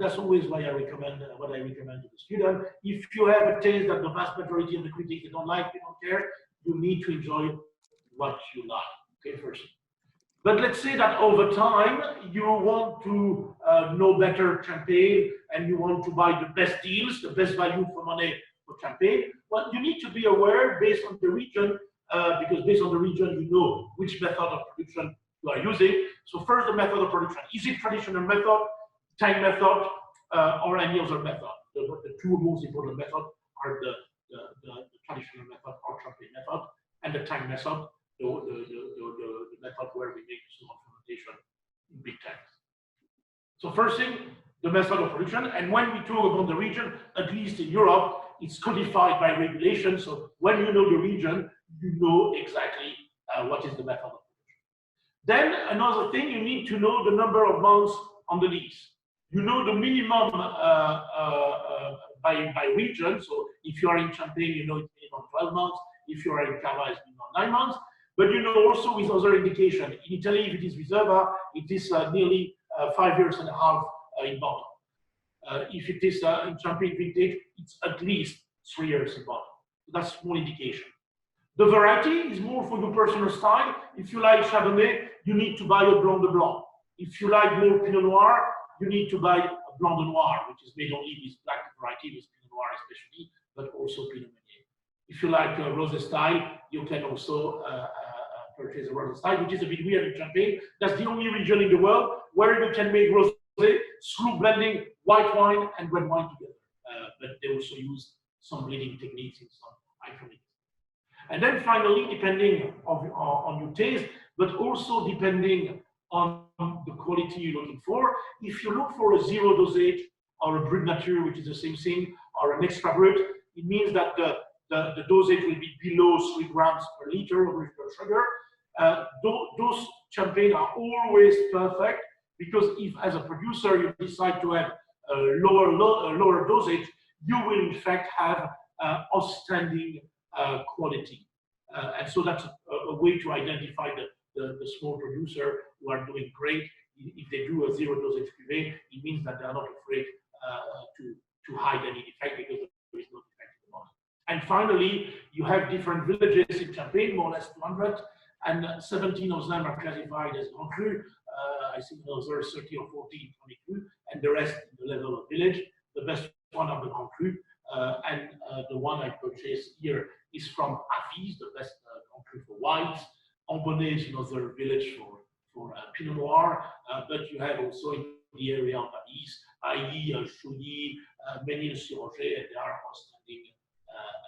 S2: that's always why I recommend what I recommend to the student. If you have a taste that the vast majority of the critics they don't like, they don't care, you need to enjoy what you like. Okay, first. But let's say that over time you want to know better champagne and you want to buy the best deals, the best value for money for champagne. Well, you need to be aware based on the region, because based on the region you know which method of production you are using. So first, the method of production. Is it traditional method, time method, or any other method? The two most important methods are the traditional method or champagne method, and the time method, the method where we make small fermentation in big tanks. So first thing, the method of production. And when we talk about the region, at least in Europe, it's codified by regulation. So when you know the region, you know exactly what is the method of production. Then another thing, you need to know the number of months on the lease. You know the minimum by region. So if you are in Champagne, you know it's minimum 12 months. If you are in Cava, it's minimum 9 months. But you know also with other indication. In Italy, if it is Reserva, it is nearly 5.5 years in bottle. If it is in Champagne vintage, it's at least 3 years in bottle. That's small indication. The variety is more for your personal style. If you like Chardonnay, you need to buy a Blanc de Blanc. If you like more Pinot Noir, you need to buy a Blanc de Noir, which is made only with black variety, with Pinot Noir especially, but also Pinot Meunier. If you like Rosé style, you can also purchase a Rosé style, which is a bit weird in Champagne. That's the only region in the world where you can make Rosé through blending white wine and red wine together. But they also use some blending techniques in some iconic. And then finally, depending on your taste, but also depending on the quality you're looking for, if you look for a zero dosage or a brut nature, which is the same thing, or an extra brut, it means that the dosage will be below 3 grams per liter of sugar. Those champagne are always perfect, because if as a producer you decide to have a lower dosage, you will in fact have outstanding quality. And so that's a way to identify the small producer who are doing great. If they do a zero dosage cuvée, it means that they are not afraid to hide any defect, because there is no defect in the bottle. And finally, you have different villages in Champagne, more or less 200, and 17 of them are classified as Grand Cru. I think another 30 or 40 22, and the rest in the level of village. The best one are the Grand Cru, and the one I purchased here is from Avis, the best Grand Cru for whites. Ambonnet is another village for Pinot Noir, but you have also in the area of Avis, Ailly, Chouilly, Ménil-sur-Roger, and they are outstanding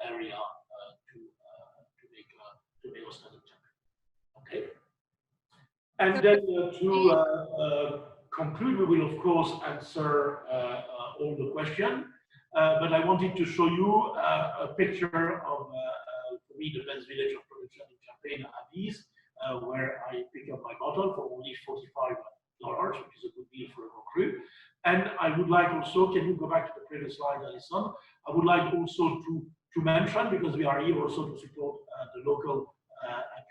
S2: area to make outstanding champagne. Okay. And then to conclude, we will of course answer all the questions. But I wanted to show you a picture of, for me, the best village of production in Champagne, Avis, where I pick up my bottle for only $45, which is a good deal for a Grand Cru. And I would like also, can you go back to the previous slide, Alison? I would like also to mention, because we are here also to support the local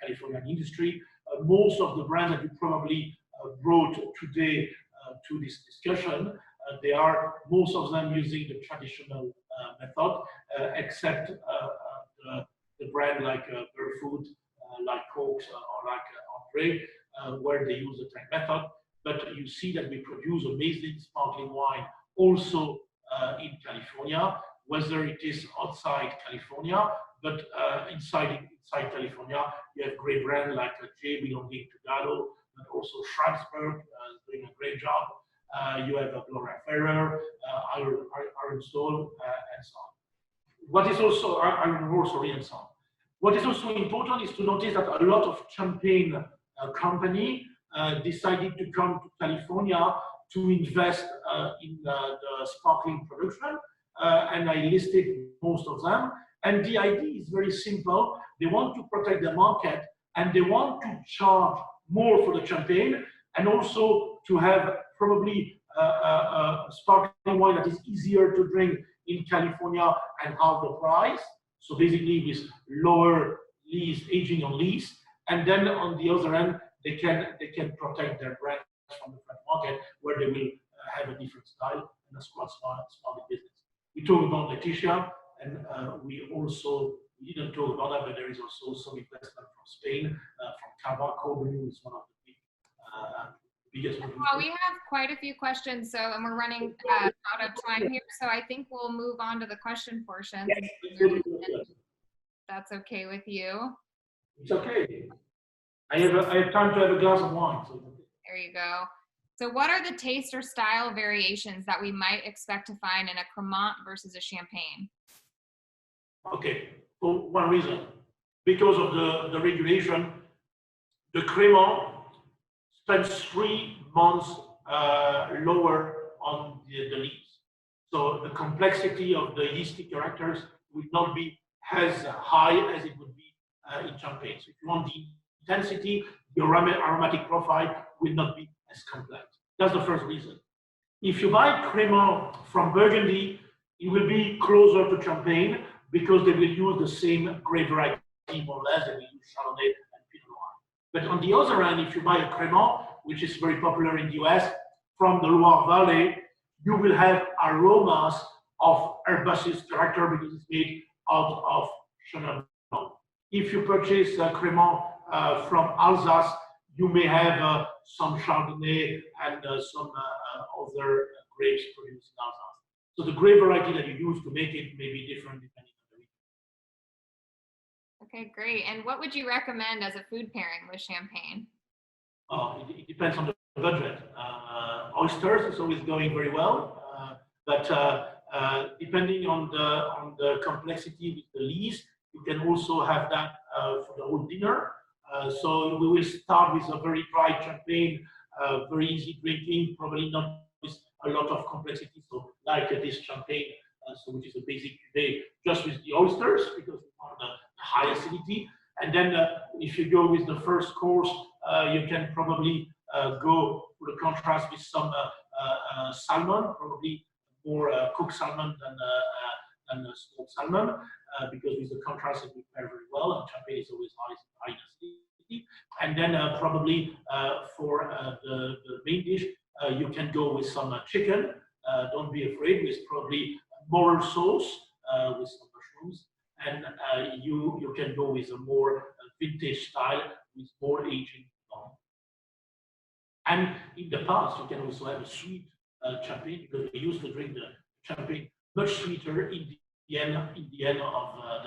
S2: Californian industry, most of the brands that you probably brought today to this discussion, they are, most of them using the traditional method, except the brand like Barefoot, like Coke, or like Andre, where they use the tank method. But you see that we produce amazing sparkling wine also in California, whether it is outside California, but inside California, you have great brands like J belonging to Gallo, but also Schramsberg doing a great job. You have Gloria Ferrer, Iron Soul, and so on. What is also Iron Ore, sorry, and so on. What is also important is to notice that a lot of champagne company decided to come to California to invest in the sparkling production, and I listed most of them. And the idea is very simple. They want to protect the market, and they want to charge more for the champagne, and also to have probably sparkling wine that is easier to drink in California and half the price. So basically with lower lease, aging on lease. And then on the other end, they can protect their brands from the French market, where they will have a different style, and that's quite smart business. We talk about Laetitia, and we didn't talk about that, but there is also some investment from Spain, from Cava. Corbenu is one of the biggest producers.
S1: Well, we have quite a few questions, and we're running out of time here, so I think we'll move on to the question portion.
S2: Yes,
S1: that's okay with you.
S2: It's okay. I have time to have a glass of wine. So
S1: there you go. So what are the taste or style variations that we might expect to find in a Cremant versus a Champagne?
S2: Okay, for one reason. Because of the regulation, the Cremant spends 3 months lower on the leaves. So the complexity of the yeasty characters will not be as high as it would be in Champagne. So if you want the intensity, the aromatic profile will not be as complex. That's the first reason. If you buy Cremant from Burgundy, it will be closer to Champagne because they will use the same grape variety, more or less. They will use Chardonnay and Pinot Noir. But on the other hand, if you buy a Cremant, which is very popular in the US, from the Loire Valley, you will have aromas of herbaceous character because it's made out of Chenin Blanc. If you purchase Cremant from Alsace, you may have some Chardonnay and some other grapes produced in Alsace. So the grape variety that you use to make it may be different depending on the region.
S1: Okay, great. And what would you recommend as a food pairing with Champagne?
S2: It depends on the budget. Oysters is always going very well, but depending on the complexity with the lees, you can also have that for the whole dinner. So we will start with a very dry champagne, very easy drinking, probably not with a lot of complexity. So like this champagne, so which is a basic cuvée, just with the oysters because we want the high acidity. And then if you go with the first course, you can probably go for the contrast with some salmon, probably more cooked salmon than smoked salmon, because with the contrast it will pair very well, and champagne is always high acidity. And then probably for the main dish, you can go with some chicken. Don't be afraid, with probably moral sauce with some mushrooms. And you can go with a more vintage style with more aging. And in the past, you can also have a sweet champagne because we used to drink the champagne much sweeter in the end of the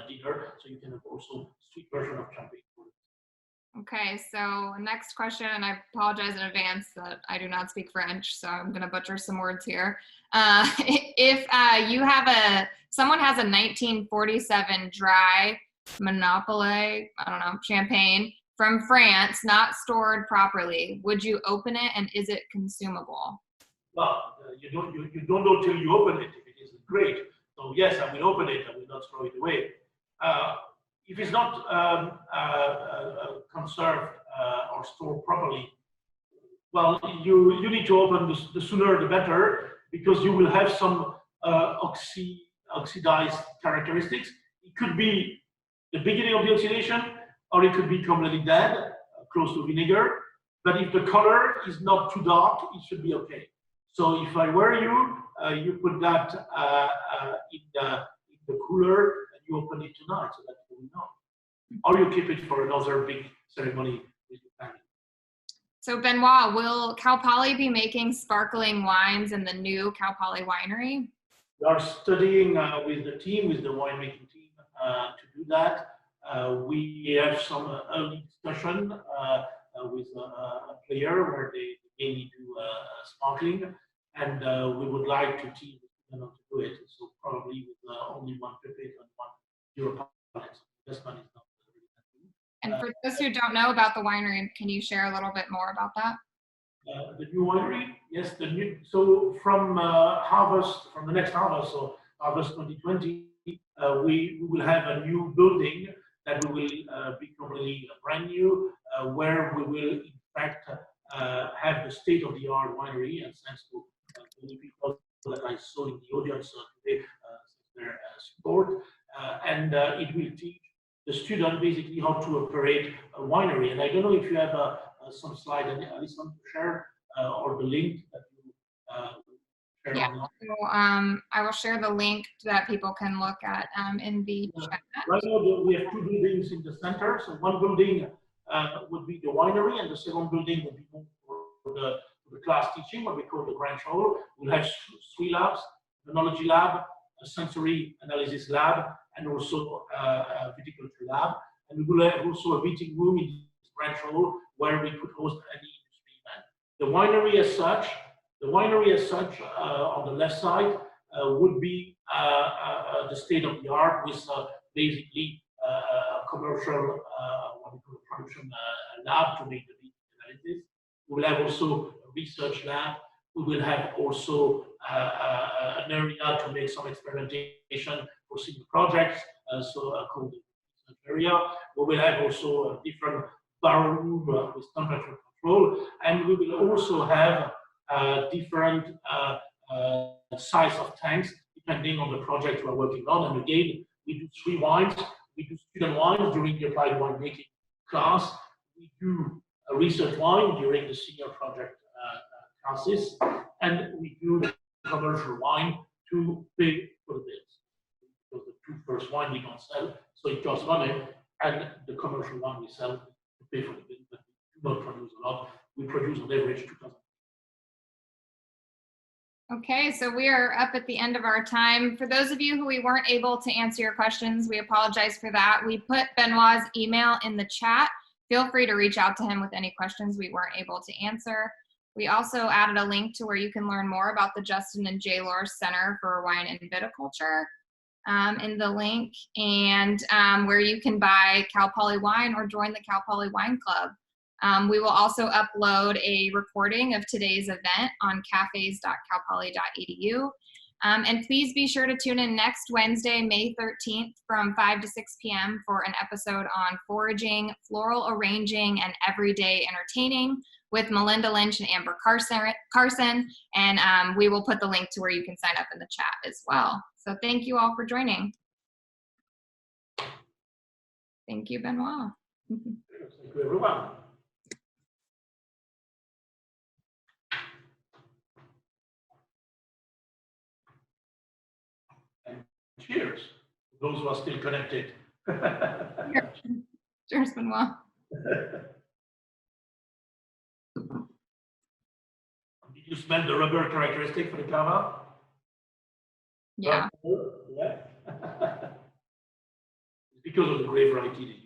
S2: dinner. So you can have also sweet version of champagne.
S1: Okay, so next question, and I apologize in advance that I do not speak French, so I'm going to butcher some words here. If someone has a 1947 dry Monopoly, I don't know, champagne from France, not stored properly, would you open it, and is it consumable?
S2: Well, you don't know till you open it if it isn't great. So yes, I will open it. I will not throw it away. If it's not conserved or stored properly, well, you need to open the sooner the better, because you will have some oxidized characteristics. It could be the beginning of the oxidation, or it could be completely dead, close to vinegar. But if the color is not too dark, it should be okay. So if I were you, you put that in the cooler and you open it tonight so that you will know. Or you keep it for another big ceremony with your family.
S1: So Benoit, will Cal Poly be making sparkling wines in the new Cal Poly winery?
S2: We are studying with the team, with the winemaking team, to do that. We have some early discussion with a player where they mainly do sparkling, and we would like to team with them to do it. So probably with only one pipette and one Euro palette. This one is not
S1: And for those who don't know about the winery, can you share a little bit more about that?
S2: The new winery, yes, the new. So from harvest, from the next harvest, so harvest 2020, we will have a new building that we will be completely brand new, where we will in fact have the state-of-the-art winery. And thanks to many people that I saw in the audience today, their support, and it will teach the student basically how to operate a winery. And I don't know if you have some slide, Alison, to share, or the link that you share online.
S1: So I will share the link that people can look at in the chat.
S2: Right now, we have two buildings in the center. So one building would be the winery, and the second building would be for the class teaching, what we call the Grand Hall. We'll have three labs: the knowledge lab, a sensory analysis lab, and also a viticulture lab. And we will have also a meeting room in this Grand Hall where we could host any industry event. The winery as such, on the left side, would be the state of the art with basically a commercial what we call a production lab to make the analysis. We will have also a research lab. We will have also an area to make some experimentation for single projects, called the research area. We will have also a different barrel room with temperature control, and we will also have different size of tanks depending on the project we're working on. And again, we do 3 wines. We do student wines during the applied winemaking class. We do a research wine during the senior project classes, and we do commercial wine to pay for the bills. Because the 2 first wine we don't sell, so it costs money, and the commercial one we sell to pay for the bill, but we do not produce a lot. We produce on average 2,000.
S1: Okay, so we are up at the end of our time. For those of you who we weren't able to answer your questions, we apologize for that. We put Benoit's email in the chat. Feel free to reach out to him with any questions we weren't able to answer. We also added a link to where you can learn more about the Justin and J. Lohr Center for Wine and Viticulture in the link, and where you can buy Cal Poly wine or join the Cal Poly Wine Club. We will also upload a recording of today's event on cafes.calpoly.edu. And please be sure to tune in next Wednesday, May 13th from 5 to 6 p.m. for an episode on foraging, floral arranging, and everyday entertaining with Melinda Lynch and Amber Carson. And we will put the link to where you can sign up in the chat as well. So thank you all for joining. Thank you, Benoit.
S2: Thank you, everyone. Cheers, those who are still connected.
S1: Cheers, Benoit.
S2: Did you smell the rubber characteristic for the cava?
S1: Yeah.
S2: Yeah. It's because of the grape variety.